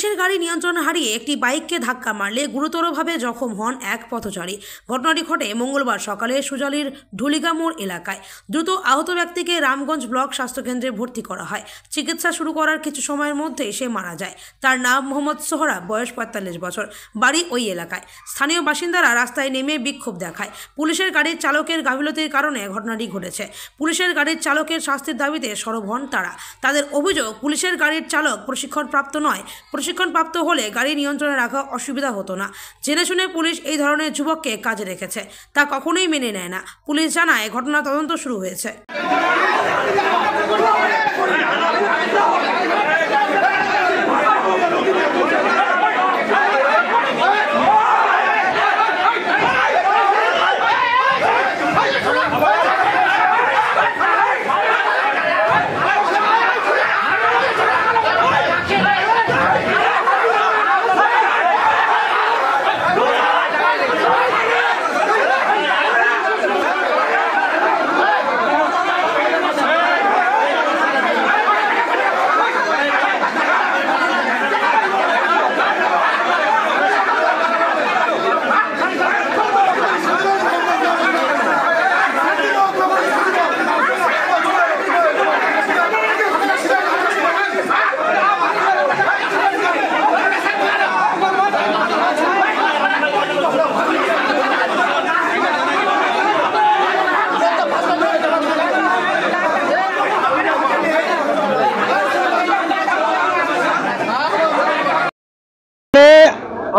পুলিশের গাড়ি নিয়ন্ত্রণ হারিয়ে একটি বাইককে ধাক্কা মারলে গুরুতরভাবে জখম হন এক পথচারী। ঘটনাটি ঘটে মঙ্গলবার সকালে সুজালির ঢুলিগা মোড় এলাকায়। দ্রুত আহত ব্যক্তিকে রামগঞ্জ ব্লক স্বাস্থ্যকেন্দ্রে ভর্তি করা হয়। চিকিৎসা শুরু করার কিছু সময়ের মধ্যেই সে মারা যায়। তার নাম মোহাম্মদ সোহরা, বয়স ৪৫ বছর, বাড়ি ওই এলাকায়। স্থানীয় বাসিন্দারা রাস্তায় নেমে বিক্ষোভ দেখায়। পুলিশের গাড়ির চালকের গাফিলতির কারণে ঘটনাটি ঘটেছে। পুলিশের গাড়ির চালকের শাস্তির দাবিতে সরব হন তারা। তাদের অভিযোগ, পুলিশের গাড়ির চালক প্রশিক্ষণপ্রাপ্ত নয়। প্রশিক্ষণপ্রাপ্ত হলে গাড়ি নিয়ন্ত্রণে রাখা অসুবিধা হতো না। জেনে শুনে পুলিশ এই ধরনের যুবককে কাজে রেখেছে, তা কখনোই মেনে নেয় না। পুলিশ জানায় ঘটনা তদন্ত শুরু হয়েছে।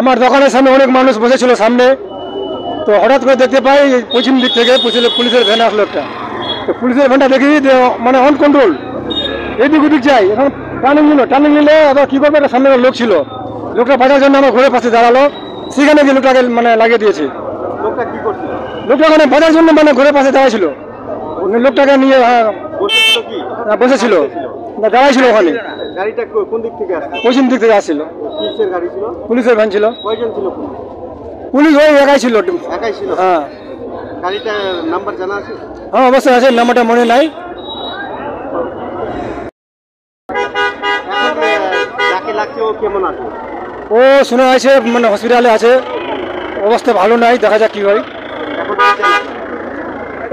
আমার দোকানের সামনে অনেক মানুষ বসেছিল সামনে, তো হঠাৎ করে দেখতে পাই পশ্চিম দিক থেকে পুলিশের ভ্যান আসলো একটা। তো পুলিশের ভ্যানটা দেখি মানে অন কন্ট্রোল, এদিক ওদিক যাই। এখন টার্নিং নিলে আবার কী করবে, একটা সামনে লোক ছিল, লোকটা বাঁচার জন্য আমার ঘরের পাশে দাঁড়ালো, সেখানে গিয়ে লোকটাকে মানে লাগিয়ে দিয়েছে। লোকটা কী করছিল? লোকটা মানে বাঁচার জন্য মানে ঘরের পাশে দাঁড়াইছিল, লোকটাকে নিয়ে বসেছিল, দাঁড়াইছিল ওখানে। গাড়িটা কোন দিক থেকে আসছে? পশ্চিম দিক থেকে আসছিল। কিসের গাড়ি ছিল? পুলিশের ভ্যান ছিল। কয়জন ছিল? পুলিশ ওই একাই ছিল। একাই ছিল? হ্যাঁ। গাড়িটার নাম্বার জানা আছে? হ্যাঁ অবশ্যই আছে, নাম্বারটা মনে নাই। যাকে লাগছে ও কেমন আছে? ও শোনা আছে মানে হসপিটালে আছে, অবস্থা ভালো নাই, দেখা যাক কি হয়।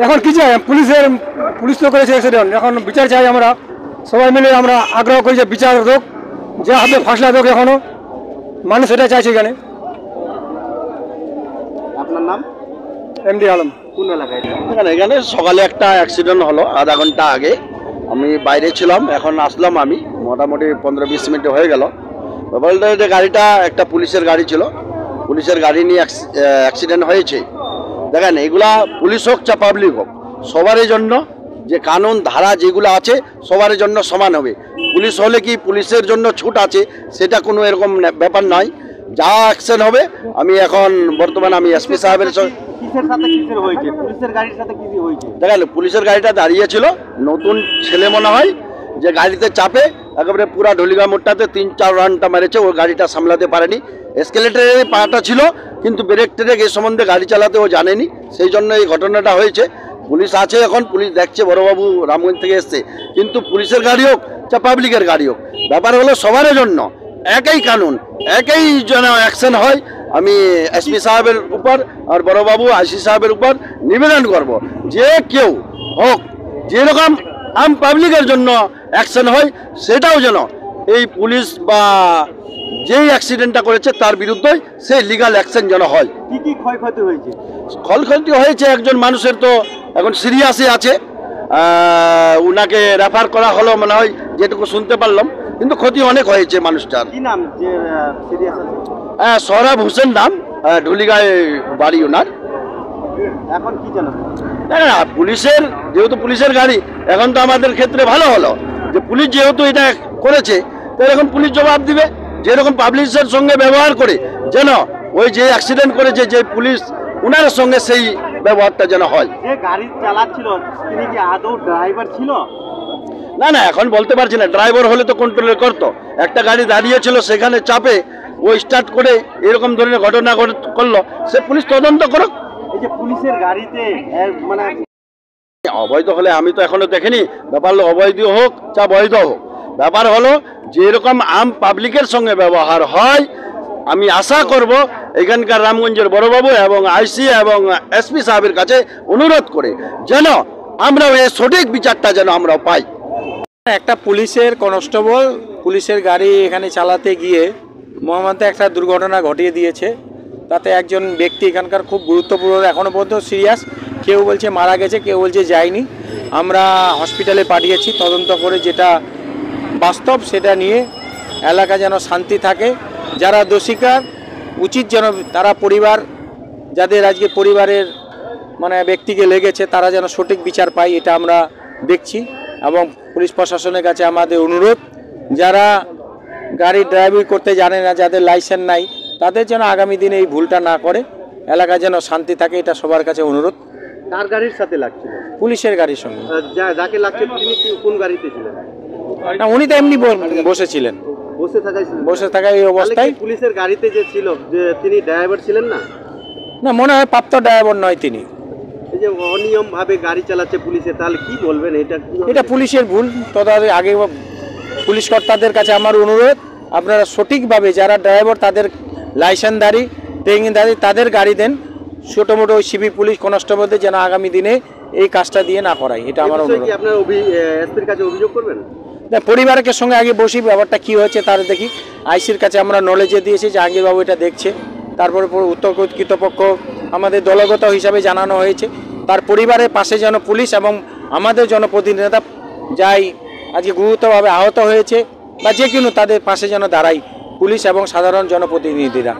এখন কি চাই, পুলিশ তো করেছে অ্যাক্সিডেন্ট, এখন বিচার চাই আমরা সবাই মিলে। আমরা আগ্রহ করি যে বিচার হোক, যা হবে ফাঁসলা হোক, এখনো মানুষ এটা চাইছে এখানে। আপনার নাম? এমডি আলম। কোন এলাকায়? এখানে সকালে একটা অ্যাক্সিডেন্ট হলো, আধা ঘন্টা আগে আমি বাইরে ছিলাম, এখন আসলাম আমি মোটামুটি 15-20 মিনিট হয়ে গেল। বলতে যে গাড়িটা একটা পুলিশের গাড়ি ছিল, পুলিশের গাড়ি নিয়ে অ্যাক্সিডেন্ট হয়েছে। দেখেন, এগুলা পুলিশ হোক চা পাবলিক হোক, সবারই জন্য যে কানুন ধারা যেগুলো আছে সবার জন্য সমান হবে। পুলিশ হলে কি পুলিশের জন্য ছুট আছে, সেটা কোনো এরকম ব্যাপার নয়। যা অ্যাকশন হবে, আমি এখন বর্তমানে আমি এসপি সাহেবের দেখেন, পুলিশের গাড়িটা দাঁড়িয়েছিল, নতুন ছেলে মনে হয় যে গাড়িতে চাপে একেবারে পুরা ঢুলিগা মোড়টাতে 3-4 রাউন্ডটা মেরেছে, ওই গাড়িটা সামলাতে পারেনি। এসকেলেটারের পাটা ছিল, কিন্তু ব্রেক ট্রেক এই সম্বন্ধে গাড়ি চালাতে ও জানেনি, সেই জন্য এই ঘটনাটা হয়েছে। পুলিশ আছে, এখন পুলিশ দেখছে, বড়বাবু রামগঞ্জ থেকে এসছে। কিন্তু পুলিশের গাড়ি হোক চা পাবলিকের গাড়ি হোক, ব্যাপার হলো সবার জন্য একই কানুন, একই যেন অ্যাকশন হয়। আমি এসপি সাহেবের উপর আর বড়বাবু আইসি সাহেবের উপর নিবেদন করব যে কেউ হোক, যেরকম আম পাবলিকের জন্য অ্যাকশন হয়, সেটাও যেন এই পুলিশ বা যেই অ্যাক্সিডেন্টটা করেছে তার বিরুদ্ধে সেই লিগাল অ্যাকশন যেন হয়। কি কি ক্ষয়ক্ষতি হয়েছে? ক্ষয়ক্ষতি হয়েছে, একজন মানুষের তো এখন সিরিয়াসে আছে, উনাকে রেফার করা হলো মনে হয়, যেটুকু শুনতে পারলাম, কিন্তু ক্ষতি অনেক হয়েছে মানুষটার। কি নাম যে সিরিয়াস আছে? সোহরাব হোসেন নাম, ঢুলিগায় বাড়ি ওনার। এখন কি জানো? না, পুলিশের যেহেতু পুলিশের গাড়ি, এখন তো আমাদের ক্ষেত্রে ভালো হলো যে পুলিশ যেহেতু এটা করেছে, তো এখন পুলিশ জবাব দিবে। যেরকম পাবলিশের সঙ্গে ব্যবহার করে যেন ওই যে অ্যাক্সিডেন্ট করেছে যে পুলিশ, ওনার সঙ্গে সেই ব্যবহারটা যেন হয়। যে গাড়ি চালাচ্ছিল তিনি কি আদৌ ড্রাইভার ছিল? না, এখন বলতে পারছি না। ড্রাইভার হলে তো কন্ট্রোল করতো। একটা গাড়ি দাঁড়িয়েছিল, সেখানে চাপে ও স্টার্ট করে এরকম ধরনের ঘটনা করলো, সে পুলিশ তদন্ত করুক। এই যে পুলিশের গাড়িতে মানে অবৈধ হলে আমি তো এখনো দেখিনি, ব্যাপার হলো অবৈধ হোক চা বৈধ হোক, ব্যাপার হলো যেরকম আম পাবলিকের সঙ্গে ব্যবহার হয়, আমি আশা করব এখানকার রামগঞ্জের বড়বাবু এবং আইসি এবং এসপি সাহেবের কাছে অনুরোধ করে যেন আমরা এই সঠিক বিচারটা যেন আমরা পাই। একটা পুলিশের কনস্টেবল পুলিশের গাড়ি এখানে চালাতে গিয়ে মহামান্তে একটা দুর্ঘটনা ঘটিয়ে দিয়েছে। তাতে একজন ব্যক্তি এখানকার খুব গুরুত্বপূর্ণ, এখনও পর্যন্ত সিরিয়াস, কেউ বলছে মারা গেছে, কেউ বলছে যায়নি। আমরা হসপিটালে পাঠিয়েছি তদন্ত করে, যেটা বাস্তব সেটা নিয়ে এলাকা যেন শান্তি থাকে। যারা দোষীকার উচিত যেন তারা পরিবার, যাদের আজকে পরিবারের মানে ব্যক্তিকে লেগেছে, তারা যেন সঠিক বিচার পায়, এটা আমরা দেখছি। এবং পুলিশ প্রশাসনের কাছে আমাদের অনুরোধ, যারা গাড়ি ড্রাইভিং করতে জানে না, যাদের লাইসেন্স নাই, তাদের যেন আগামী দিনে এই ভুলটা না করে, এলাকা যেন শান্তি থাকে, এটা সবার কাছে অনুরোধ। কার গাড়ির সাথে লাগছিল? পুলিশের গাড়ির সঙ্গে। যাকে লাগছে তিনি কোন গাড়িতে ছিলেন? না, উনি তো এমনি বসেছিলেন, বসে থাকা এই অবস্থায়। পুলিশের গাড়িতে যে ছিল, যে তিনি ড্রাইভার ছিলেন না? না, মনে হয় প্রাপ্ত ড্রাইভার নয় তিনি। এই যে অনিয়ম ভাবে গাড়ি চালাচ্ছে পুলিশে, তাহলে কি বলবেন? এটা পুলিশের ভুল। তবে আগে পুলিশ কর্তাদের কাছে আমার অনুরোধ, আপনারা সঠিকভাবে যারা ড্রাইভার, তাদের লাইসেন্সধারী, ট্রেনিংধারী, তাদের গাড়ি দেন। ছোটো মোটো ওই সিভিক পুলিশ কনস্টেবলদের যেন আগামী দিনে এই কাজটা দিয়ে না করায়, এটা আমার অনুরোধ। আপনার এসপির কাছে অভিযোগ করবেন? পরিবারের সঙ্গে আগে বসি, ব্যাপারটা কী হয়েছে তার দেখি। আইসির কাছে আমরা নলেজে দিয়েছি, জাহাঙ্গীরবাবু এটা দেখছে। তারপরে উত্তর কর্তৃপক্ষ আমাদের দলগত হিসাবে জানানো হয়েছে। তার পরিবারের পাশে যেন পুলিশ এবং আমাদের জনপ্রতিনিধিরা যাই আজকে গুরুতরভাবে আহত হয়েছে বা যে কোনো তাদের পাশে যেন দাঁড়ায় পুলিশ এবং সাধারণ জনপ্রতিনিধিরা।